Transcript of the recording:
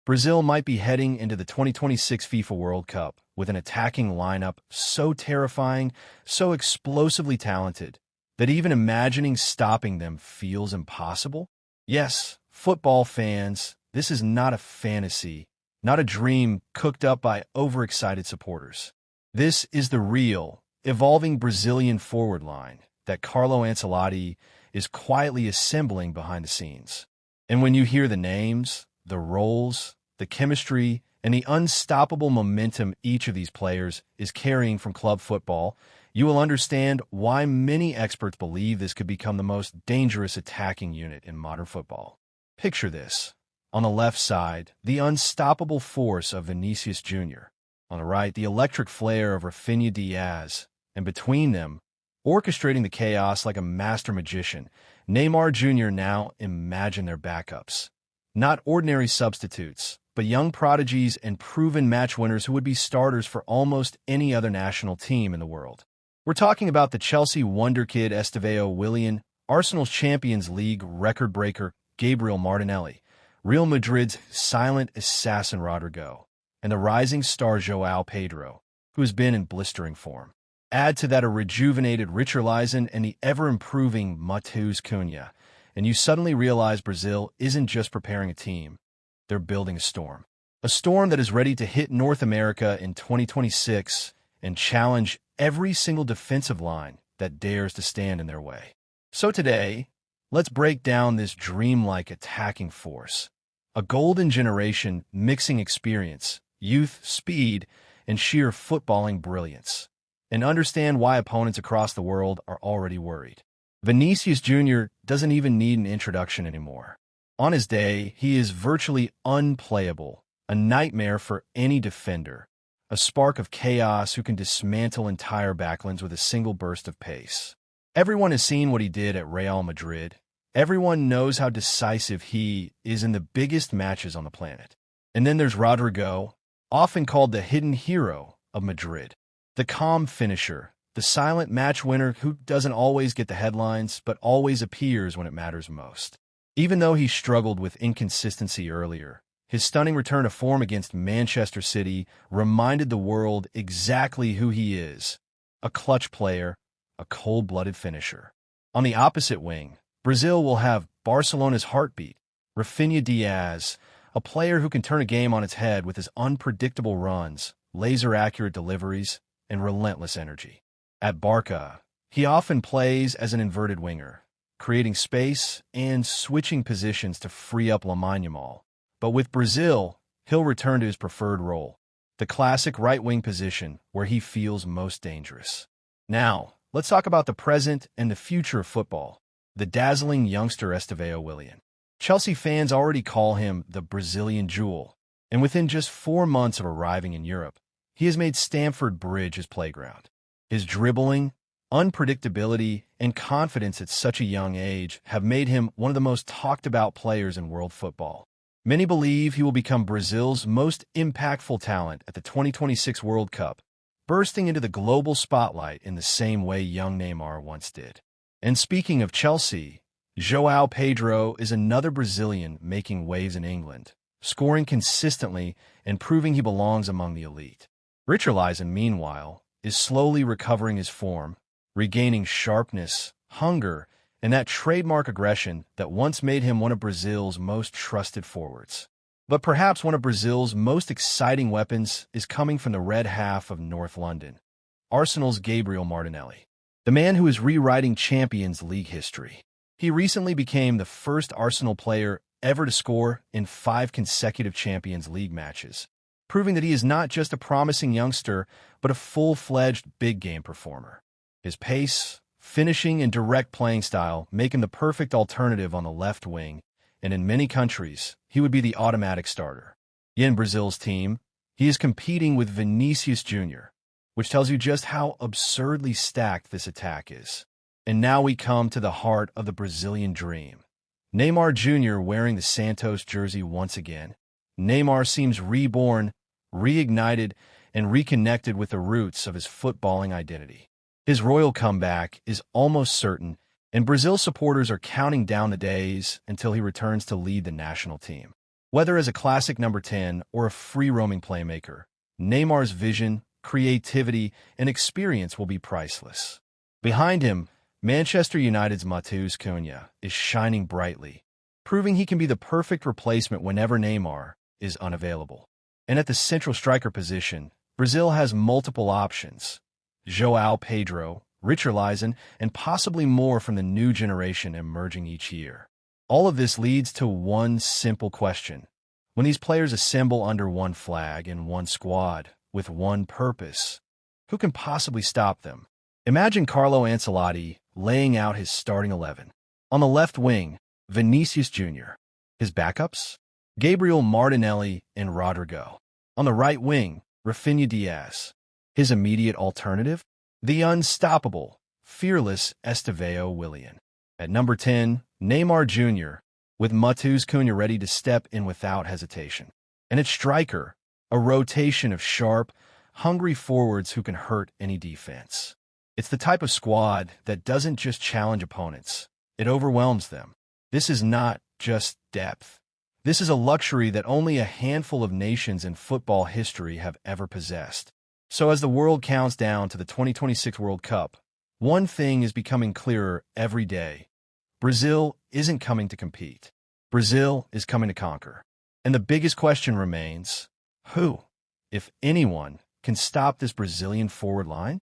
Brazil might be heading into the 2026 FIFA World Cup with an attacking lineup so terrifying, so explosively talented, that even imagining stopping them feels impossible. Yes, football fans, this is not a fantasy, not a dream cooked up by overexcited supporters. This is the real, evolving Brazilian forward line that Carlo Ancelotti is quietly assembling behind the scenes. And when you hear the names, the roles, the chemistry, and the unstoppable momentum each of these players is carrying from club football, you will understand why many experts believe this could become the most dangerous attacking unit in modern football. Picture this. On the left side, the unstoppable force of Vinícius Júnior. On the right, the electric flair of Raphinha Diaz. And between them, orchestrating the chaos like a master magician, Neymar Jr. Now imagine their backups. Not ordinary substitutes, but young prodigies and proven match winners who would be starters for almost any other national team in the world. We're talking about the Chelsea wonderkid Estevao Willian, Arsenal's Champions League record breaker Gabriel Martinelli, Real Madrid's silent assassin Rodrygo, and the rising star Joao Pedro, who has been in blistering form. Add to that a rejuvenated Richarlison and the ever-improving Matheus Cunha, and you suddenly realize Brazil isn't just preparing a team, they're building a storm. A storm that is ready to hit North America in 2026 and challenge every single defensive line that dares to stand in their way. So today, let's break down this dreamlike attacking force. A golden generation mixing experience, youth, speed, and sheer footballing brilliance. And understand why opponents across the world are already worried. Vinícius Júnior doesn't even need an introduction anymore. On his day, he is virtually unplayable, a nightmare for any defender, a spark of chaos who can dismantle entire backlands with a single burst of pace. Everyone has seen what he did at Real Madrid. Everyone knows how decisive he is in the biggest matches on the planet. And then there's Rodrygo, often called the hidden hero of Madrid, the calm finisher, the silent match winner who doesn't always get the headlines but always appears when it matters most. Even though he struggled with inconsistency earlier, his stunning return to form against Manchester City reminded the world exactly who he is: a clutch player, a cold-blooded finisher. On the opposite wing, Brazil will have Barcelona's heartbeat, Raphinha Diaz, a player who can turn a game on its head with his unpredictable runs, laser-accurate deliveries, and relentless energy. At Barca, he often plays as an inverted winger, creating space and switching positions to free up Lamine Yamal. But with Brazil, he'll return to his preferred role, the classic right-wing position where he feels most dangerous. Now, let's talk about the present and the future of football, the dazzling youngster Estevao Willian. Chelsea fans already call him the Brazilian jewel, and within just 4 months of arriving in Europe, he has made Stamford Bridge his playground. His dribbling, unpredictability, and confidence at such a young age have made him one of the most talked-about players in world football. Many believe he will become Brazil's most impactful talent at the 2026 World Cup, bursting into the global spotlight in the same way young Neymar once did. And speaking of Chelsea, Joao Pedro is another Brazilian making waves in England, scoring consistently and proving he belongs among the elite. Richarlison, meanwhile, is slowly recovering his form, regaining sharpness, hunger, and that trademark aggression that once made him one of Brazil's most trusted forwards. But perhaps one of Brazil's most exciting weapons is coming from the red half of North London, Arsenal's Gabriel Martinelli, the man who is rewriting Champions League history. He recently became the first Arsenal player ever to score in 5 consecutive Champions League matches, proving that he is not just a promising youngster, but a full-fledged big-game performer. His pace, finishing, and direct playing style make him the perfect alternative on the left wing, and in many countries, he would be the automatic starter. In Brazil's team, he is competing with Vinícius Júnior, which tells you just how absurdly stacked this attack is. And now we come to the heart of the Brazilian dream. Neymar Jr. wearing the Santos jersey once again. Neymar seems reborn, reignited, and reconnected with the roots of his footballing identity. His royal comeback is almost certain, and Brazil supporters are counting down the days until he returns to lead the national team. Whether as a classic number 10 or a free-roaming playmaker, Neymar's vision, creativity, and experience will be priceless. Behind him, Manchester United's Matheus Cunha is shining brightly, proving he can be the perfect replacement whenever Neymar is unavailable. And at the central striker position, Brazil has multiple options: Joao Pedro, Richarlison, and possibly more from the new generation emerging each year. All of this leads to one simple question. When these players assemble under one flag in one squad, with one purpose, who can possibly stop them? Imagine Carlo Ancelotti laying out his starting 11. On the left wing, Vinícius Junior. His backups? Gabriel Martinelli and Rodrygo. On the right wing, Raphinha Diaz. His immediate alternative? The unstoppable, fearless Estevao Willian. At number 10, Neymar Jr., with Matheus Cunha ready to step in without hesitation. And at striker, a rotation of sharp, hungry forwards who can hurt any defense. It's the type of squad that doesn't just challenge opponents, it overwhelms them. This is not just depth. This is a luxury that only a handful of nations in football history have ever possessed. So as the world counts down to the 2026 World Cup, one thing is becoming clearer every day. Brazil isn't coming to compete. Brazil is coming to conquer. And the biggest question remains, who, if anyone, can stop this Brazilian forward line?